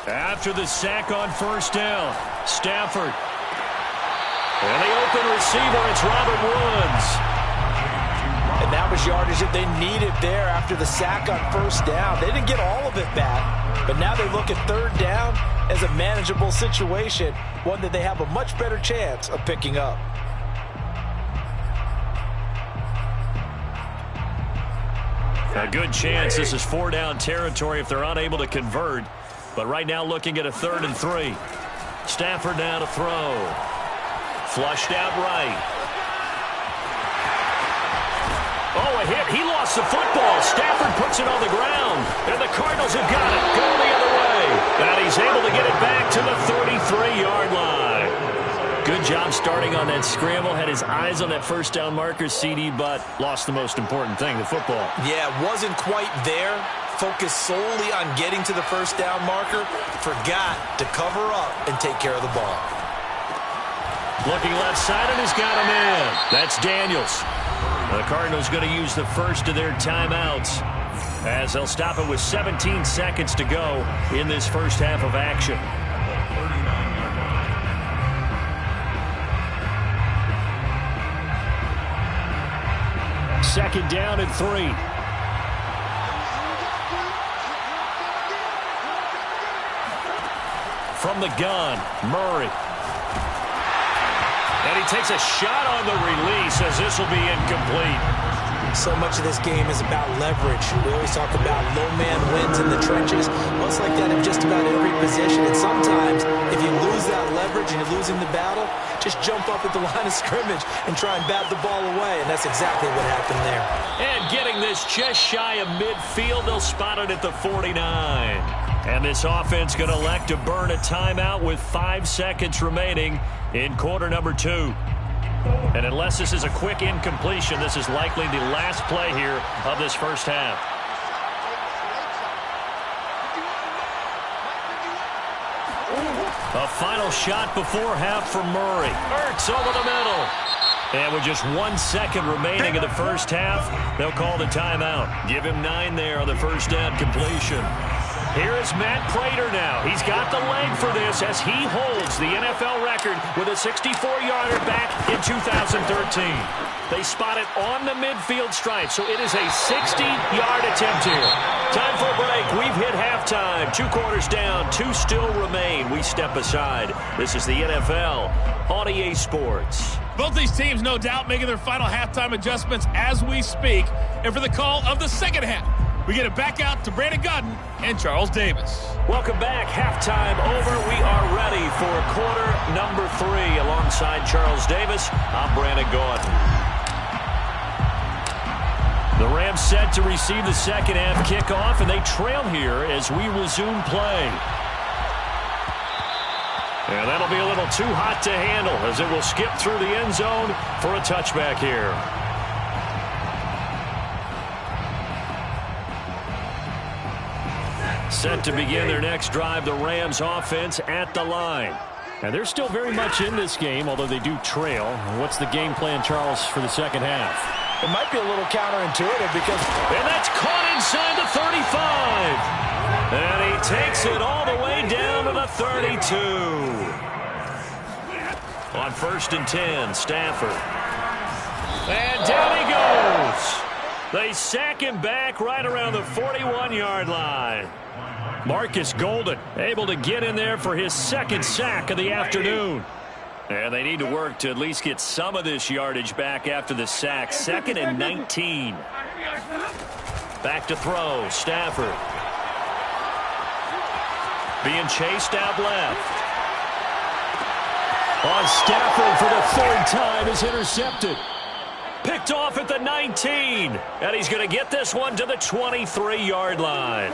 After the sack on first down, Stafford. And the open receiver, it's Robert Woods. And that was yardage that they needed there after the sack on first down. They didn't get all of it back, but now they look at third down as a manageable situation, one that they have a much better chance of picking up. A good chance this is 4-down territory if they're unable to convert. But right now looking at a 3rd and 3. Stafford now to throw. Flushed out right. Oh, a hit. He lost the football. Stafford puts it on the ground. And the Cardinals have got it. Going the other way. And he's able to get it back to the 33-yard line. Good job starting on that scramble. Had his eyes on that first down marker, CD, but lost the most important thing, the football. Yeah, wasn't quite there. Focused solely on getting to the first down marker. Forgot to cover up and take care of the ball. Looking left side, and he's got him in. That's Daniels. The Cardinals going to use the first of their timeouts as they'll stop it with 17 seconds to go in this first half of action. Second down and 3. From the gun, Murray. And he takes a shot on the release as this will be incomplete. So much of this game is about leverage. We always talk about low man wins in the trenches. Well, it's like that in just about every position. And sometimes, if you lose that leverage and you're losing the battle, just jump up at the line of scrimmage and try and bat the ball away. And that's exactly what happened there. And getting this just shy of midfield, they'll spot it at the 49. And this offense going to elect to burn a timeout with 5 seconds remaining in quarter number 2. And unless this is a quick incompletion, this is likely the last play here of this first half. A final shot before half for Murray. Ertz over the middle. And with just 1 second remaining in the first half, they'll call the timeout. Give him 9 there on the first down completion. Here is Matt Prater now. He's got the leg for this as he holds the NFL record with a 64-yarder back in 2013. They spot it on the midfield stripe, so it is a 60-yard attempt here. Time for a break. We've hit halftime. 2 quarters down, 2 still remain. We step aside. This is the NFL on EA Sports. Both these teams, no doubt, making their final halftime adjustments as we speak. And for the call of the second half, we get it back out to Brandon Gaudin and Charles Davis. Welcome back. Halftime over. We are ready for quarter number 3. Alongside Charles Davis, I'm Brandon Gaudin. The Rams set to receive the second half kickoff, and they trail here as we resume play. And that'll be a little too hot to handle as it will skip through the end zone for a touchback here. Set to begin their next drive, the Rams offense at the line. And they're still very much in this game, although they do trail. What's the game plan, Charles, for the second half? It might be a little counterintuitive because... And that's caught inside the 35. And he takes it all the way down to the 32. On 1st and 10, Stafford. And down he goes. They sack him back right around the 41-yard line. Marcus Golden able to get in there for his 2nd sack of the afternoon. And they need to work to at least get some of this yardage back after the sack. 2nd and 19. Back to throw. Stafford. Being chased out left. On Stafford for the 3rd time is intercepted. Picked off at the 19. And he's going to get this one to the 23-yard line.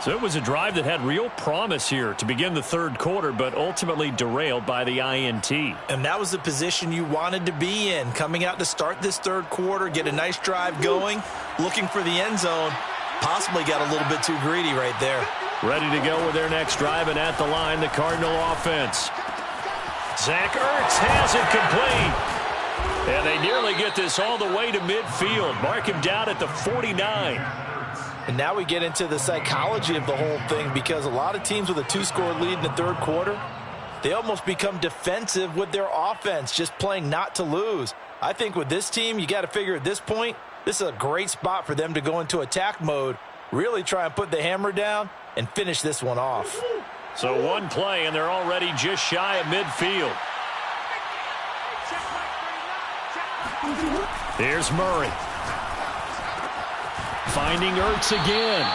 So it was a drive that had real promise here to begin the 3rd quarter, but ultimately derailed by the INT. And that was the position you wanted to be in. Coming out to start this 3rd quarter, get a nice drive going, looking for the end zone. Possibly got a little bit too greedy right there. Ready to go with their next drive, and at the line, the Cardinal offense. Zach Ertz has it complete. And they nearly get this all the way to midfield. Mark him down at the 49. And now we get into the psychology of the whole thing, because a lot of teams with a 2-score lead in the third quarter, they almost become defensive with their offense, just playing not to lose. I think with this team, you got to figure at this point, this is a great spot for them to go into attack mode, really try and put the hammer down and finish this one off. So one play, and they're already just shy of midfield. Here's Murray. Finding Ertz again.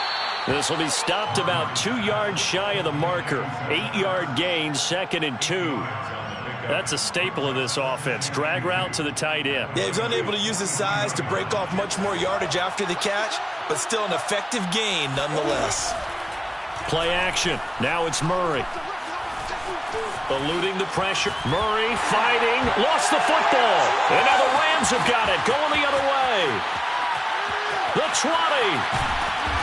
This will be stopped about 2 yards shy of the marker. 8-yard gain, 2nd and 2. That's a staple of this offense. Drag route to the tight end. Yeah, he's unable to use his size to break off much more yardage after the catch, but still an effective gain nonetheless. Play action. Now it's Murray. Eluding the pressure. Murray fighting. Lost the football. And now the Rams have got it. Going the other way. The 20.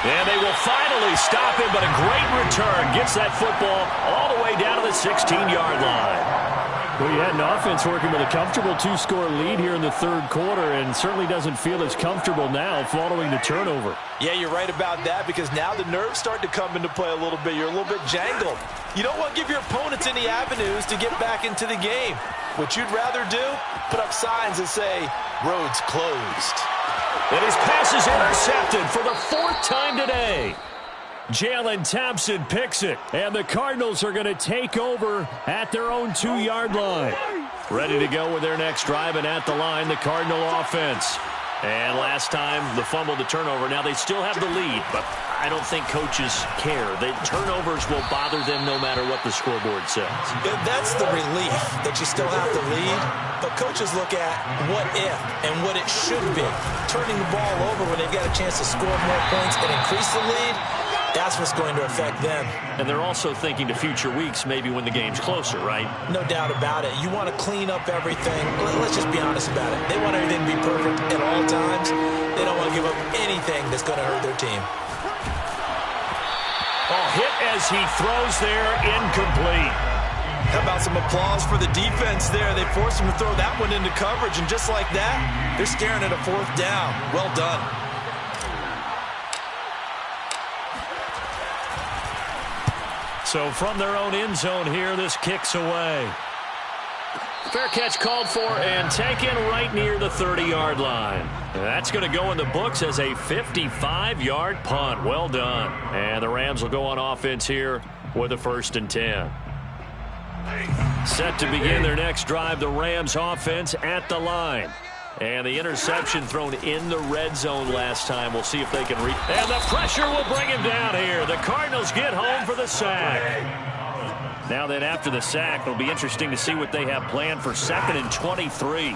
And they will finally stop him, but a great return. Gets that football all the way down to the 16-yard line. Well, you had an offense working with a comfortable 2-score lead here in the third quarter, and certainly doesn't feel as comfortable now following the turnover. Yeah, you're right about that, because now the nerves start to come into play a little bit. You're a little bit jangled. You don't want to give your opponents any avenues to get back into the game. What you'd rather do, put up signs that say, roads closed. And his pass is intercepted for the 4th time today. Jalen Thompson picks it, and the Cardinals are going to take over at their own 2-yard line. Ready to go with their next drive, and at the line, the Cardinal offense. And last time, the fumble, the turnover. Now, they still have the lead, but I don't think coaches care. The turnovers will bother them no matter what the scoreboard says. That's the relief, that you still have the lead. But coaches look at what if and what it should be. Turning the ball over when they've got a chance to score more points and increase the lead, that's what's going to affect them. And they're also thinking to future weeks, maybe when the game's closer, right? No doubt about it. You want to clean up everything. Let's just be honest about it. They want everything to be perfect at all times. They don't want to give up anything that's going to hurt their team. Oh, hit as he throws there, incomplete. How about some applause for the defense there? They forced him to throw that one into coverage, and just like that, they're staring at a 4th down. Well done. So from their own end zone here, this kicks away. Fair catch called for and taken right near the 30-yard line. And that's going to go in the books as a 55-yard punt. Well done. And the Rams will go on offense here with a 1st and 10. Set to begin their next drive, the Rams offense at the line. And the interception thrown in the red zone last time. We'll see if they can reach. And the pressure will bring him down here. The Cardinals get home for the sack. Now then, after the sack, it'll be interesting to see what they have planned for 2nd and 23.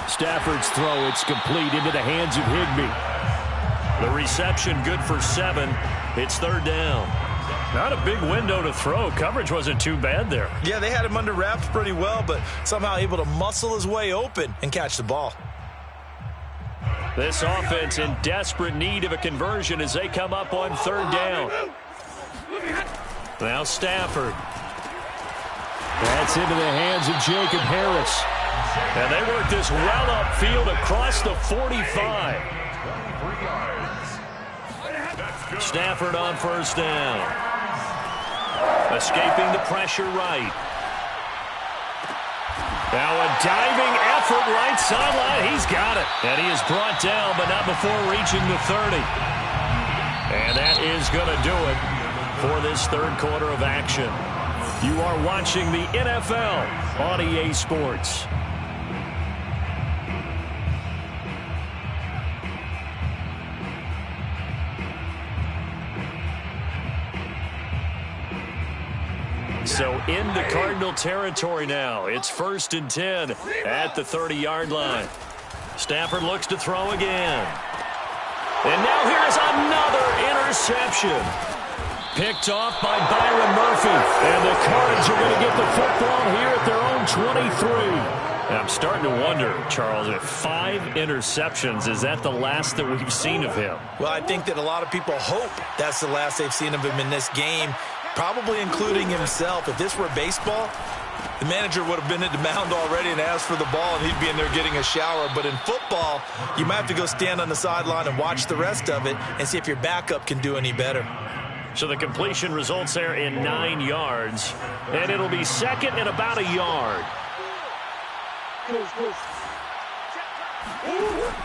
Stafford's throw, it's complete into the hands of Higbee. The reception good for 7. It's 3rd down. Not a big window to throw. Coverage wasn't too bad there. Yeah, they had him under wraps pretty well, but somehow able to muscle his way open and catch the ball. This offense in desperate need of a conversion as they come up on 3rd down. Now Stafford. That's into the hands of Jacob Harris. And they work this well upfield across the 45. Stafford on 1st down. Escaping the pressure right. Now a diving effort right sideline. He's got it. And he is brought down, but not before reaching the 30. And that is going to do it for this third quarter of action. You are watching the NFL on EA Sports. So into Cardinal territory now. It's 1st and 10 at the 30-yard line. Stafford looks to throw again. And now here's another interception. Picked off by Byron Murphy. And the Cards are going to get the football here at their own 23. I'm starting to wonder, Charles, if 5 interceptions, is that the last that we've seen of him? Well, I think that a lot of people hope that's the last they've seen of him in this game, probably including himself. If this were baseball, the manager would have been at the mound already and asked for the ball, and he'd be in there getting a shower. But in football, you might have to go stand on the sideline and watch the rest of it and see if your backup can do any better. So the completion results there in 9 yards, and it'll be second and about a yard.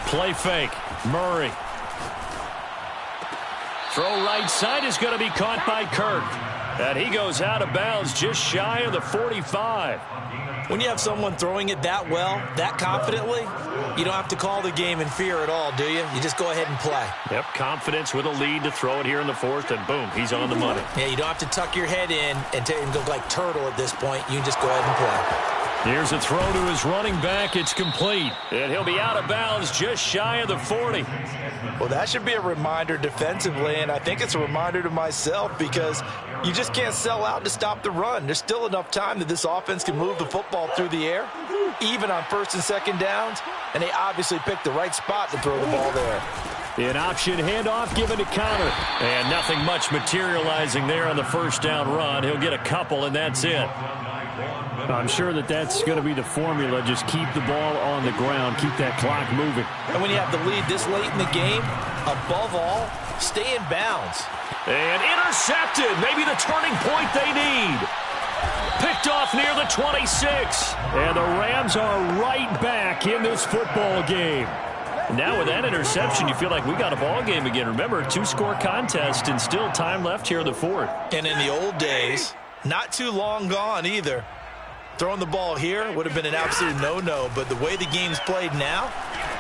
Play fake. Murray. Throw right side is going to be caught by Kirk. And he goes out of bounds just shy of the 45. When you have someone throwing it that well, that confidently, you don't have to call the game in fear at all, do you? You just go ahead and play. Yep, confidence with a lead to throw it here in the fourth, and boom, he's on the money. Yeah, you don't have to tuck your head in and go like turtle at this point. You can just go ahead and play. Here's a throw to his running back. It's complete. And he'll be out of bounds just shy of the 40. Well, that should be a reminder defensively, and I think it's a reminder to myself because you just can't sell out to stop the run. There's still enough time that this offense can move the football through the air, even on first and second downs, and they obviously picked the right spot to throw the ball there. An option handoff given to Connor. And nothing much materializing there on the first down run. He'll get a couple, and that's it. I'm sure that's going to be the formula. Just keep the ball on the ground. Keep that clock moving. And when you have the lead this late in the game, above all, stay in bounds. And intercepted. Maybe the turning point they need. Picked off near the 26. And the Rams are right back in this football game. Now with that interception, you feel like we got a ball game again. Remember, 2-score contest and still time left here in the fourth. And in the old days, not too long gone either, throwing the ball here would have been an absolute no-no, but the way the game's played now,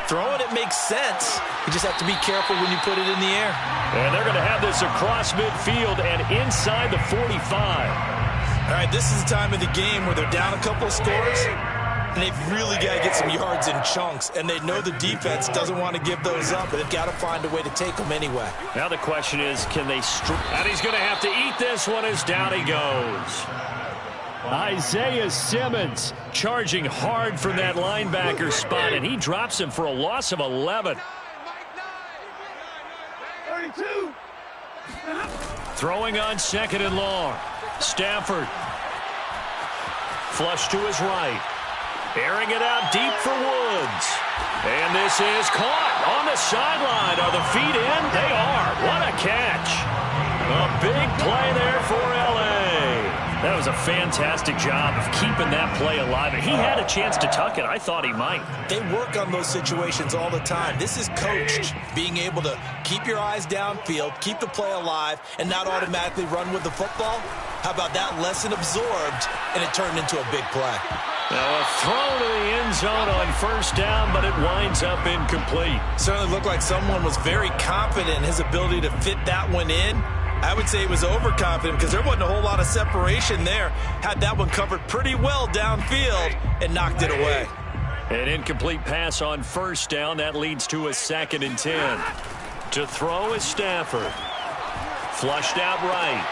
throwing it makes sense. You just have to be careful when you put it in the air. And they're going to have this across midfield and inside the 45. All right, this is the time of the game where they're down a couple of scores, and they've really got to get some yards in chunks, and they know the defense doesn't want to give those up, but they've got to find a way to take them anyway. Now the question is, can they and he's going to have to eat this one as down he goes. Isaiah Simmons charging hard from that linebacker spot, and he drops him for a loss of 11. 32. Throwing on second and long. Stafford. Flush to his right. Airing it out deep for Woods. And this is caught on the sideline. Are the feet in? They are. What a catch. A big play there for L.A. That was a fantastic job of keeping that play alive. And he had a chance to tuck it. I thought he might. They work on those situations all the time. This is coached, being able to keep your eyes downfield, keep the play alive, and not automatically run with the football. How about that lesson absorbed, and it turned into a big play? Now a throw to the end zone on first down, but it winds up incomplete. Certainly looked like someone was very confident in his ability to fit that one in. I would say he was overconfident because there wasn't a whole lot of separation there. Had that one covered pretty well downfield and knocked it away. An incomplete pass on first down. That leads to a 2nd and 10. To throw is Stafford. Flushed out right.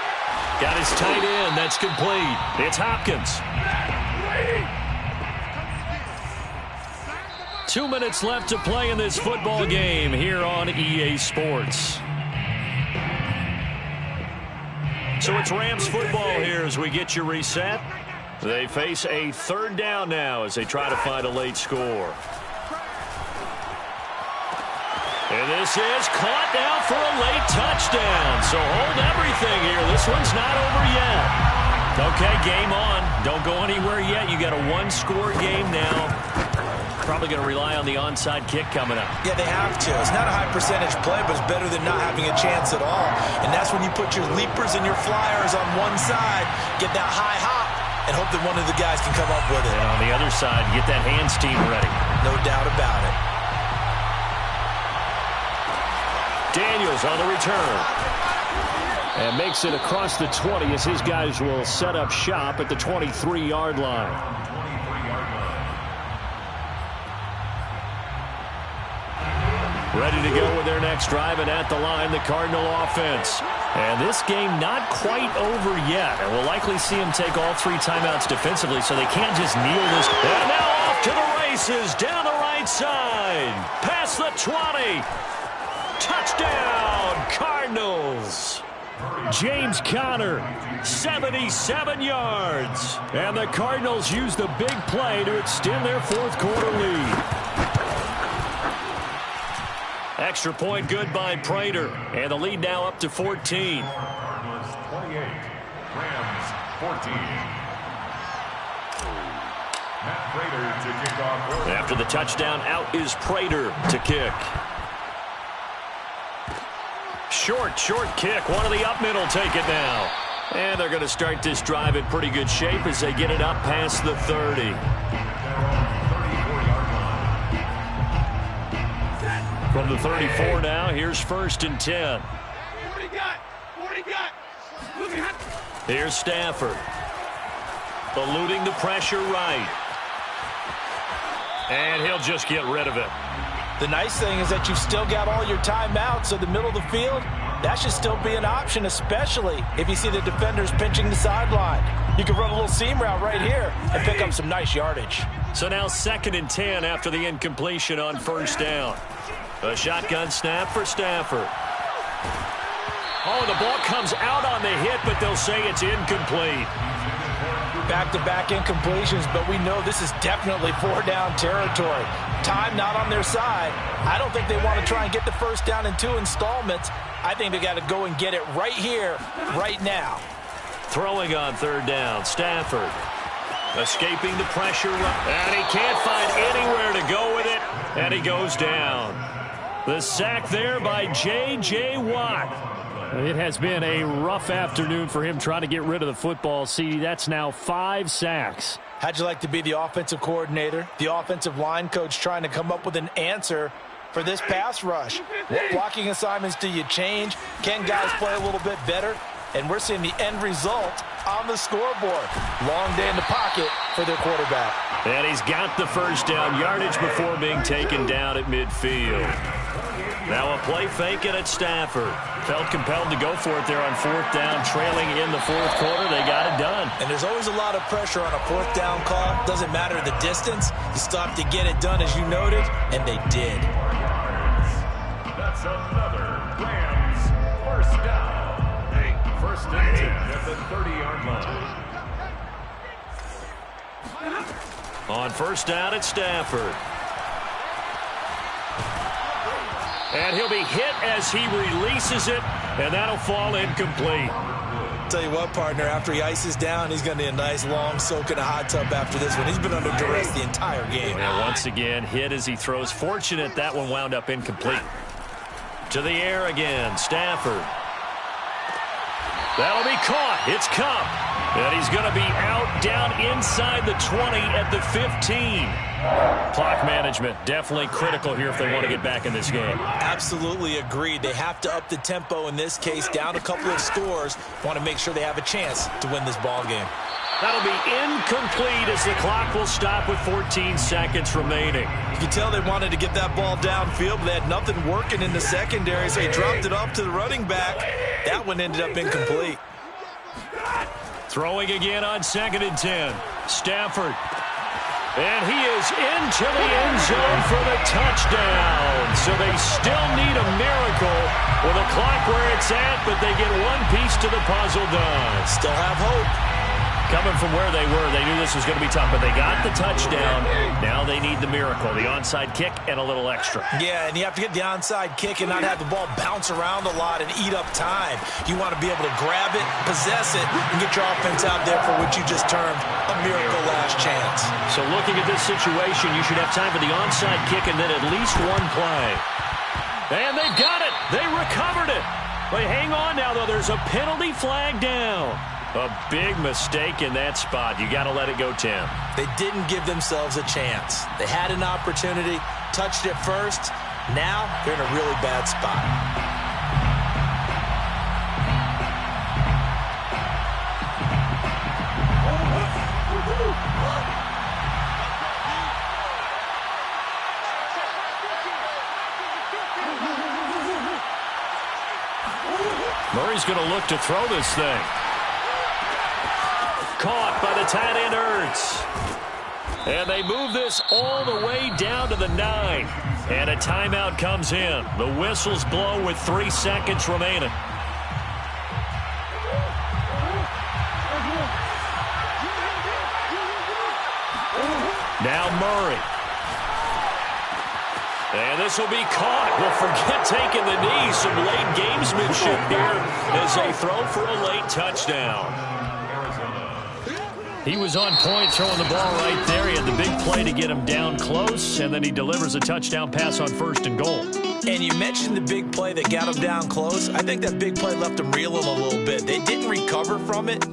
Got his tight end. That's complete. It's Hopkins. 2 minutes left to play in this football game here on EA Sports. So it's Rams football here as we get you reset. They face a 3rd down now as they try to find a late score. And this is caught now for a late touchdown. So hold everything here. This one's not over yet. Okay, game on. Don't go anywhere yet. You got a 1-score game now. Probably going to rely on the onside kick coming up. Yeah, they have to. It's not a high percentage play, but it's better than not having a chance at all. And that's when you put your leapers and your flyers on one side, get that high hop, and hope that one of the guys can come up with it. And on the other side, get that hands team ready. No doubt about it. Daniels on the return. And makes it across the 20 as his guys will set up shop at the 23-yard line. Ready to go with their next drive, and at the line, the Cardinal offense. And this game not quite over yet. And we'll likely see them take all 3 timeouts defensively, so they can't just kneel this. And now off to the races, down the right side. Past the 20. Touchdown, Cardinals. James Conner, 77 yards. And the Cardinals use the big play to extend their fourth quarter lead. Extra point good by Prater. And the lead now up to 14. Cardinals 28, Rams 14. Matt Prater to kick off. After the touchdown, out is Prater to kick. Short kick. One of the up middle take it now. And they're going to start this drive in pretty good shape as they get it up past the 30. From the 34 now, here's 1st and 10. Here's Stafford. Eluding the pressure right. And he'll just get rid of it. The nice thing is that you've still got all your timeouts, so the middle of the field, that should still be an option, especially if you see the defenders pinching the sideline. You can run a little seam route right here and pick up some nice yardage. So now 2nd and 10 after the incompletion on 1st down. A shotgun snap for Stafford. Oh, the ball comes out on the hit, but they'll say it's incomplete. Back-to-back incompletions, but we know this is definitely 4-down territory. Time not on their side. I don't think they want to try and get the 1st down in 2 installments. I think they got to go and get it right here, right now. Throwing on 3rd down, Stafford. Escaping the pressure, and he can't find anywhere to go with it, and he goes down. The sack there by J.J. Watt. It has been a rough afternoon for him trying to get rid of the football. See, that's now 5 sacks. How'd you like to be the offensive coordinator, the offensive line coach trying to come up with an answer for this pass rush? What blocking assignments do you change? Can guys play a little bit better? And we're seeing the end result on the scoreboard. Long day in the pocket for their quarterback. And he's got the 1st down yardage before being taken down at midfield. Now a play fake it at Stafford. Felt compelled to go for it there on 4th down, trailing in the 4th quarter. They got it done. And there's always a lot of pressure on a 4th down call. Doesn't matter the distance. You still have to get it done, as you noted, and they did. That's another Rams 1st down. 1st and 10 at the 30-yard line. On 1st down at Stafford. And he'll be hit as he releases it, and that'll fall incomplete. Tell you what, partner, after he ices down, he's going to need a nice long soak in a hot tub after this one. He's been under duress the entire game. And once again, hit as he throws. Fortunate that one wound up incomplete. To the air again, Stafford. That'll be caught. It's Cup. And he's going to be out down inside the 20 at the 15. Clock management definitely critical here if they want to get back in this game. Absolutely agreed. They have to up the tempo in this case, down a couple of scores. Want to make sure they have a chance to win this ball game. That'll be incomplete as the clock will stop with 14 seconds remaining. You can tell they wanted to get that ball downfield, but they had nothing working in the secondary, so they dropped it off to the running back. That one ended up incomplete. Throwing again on 2nd and 10. Stafford. And he is into the end zone for the touchdown. So they still need a miracle with a clock where it's at, but they get one piece to the puzzle done. Still have hope. Coming from where they were, they knew this was going to be tough, but they got the touchdown. Now they need the miracle, the onside kick and a little extra. Yeah, and you have to get the onside kick and not have the ball bounce around a lot and eat up time. You want to be able to grab it, possess it, and get your offense out there for what you just termed a miracle last chance. So looking at this situation, you should have time for the onside kick and then at least one play. And they've got it. They recovered it. But hang on now, though. There's a penalty flag down. A big mistake in that spot. You got to let it go, Tim. They didn't give themselves a chance. They had an opportunity, touched it first. Now they're in a really bad spot. Murray's going to look to throw this thing. Caught by the tight end Ertz. And they move this all the way down to the 9. And a timeout comes in. The whistles blow with 3 seconds remaining. Now Murray. And this will be caught. Well, forget taking the knee. Some late gamesmanship here as they throw for a late touchdown. He was on point throwing the ball right there. He had the big play to get him down close, and then he delivers a touchdown pass on 1st and goal. And you mentioned the big play that got him down close. I think that big play left him reeling a little bit. They didn't recover from it,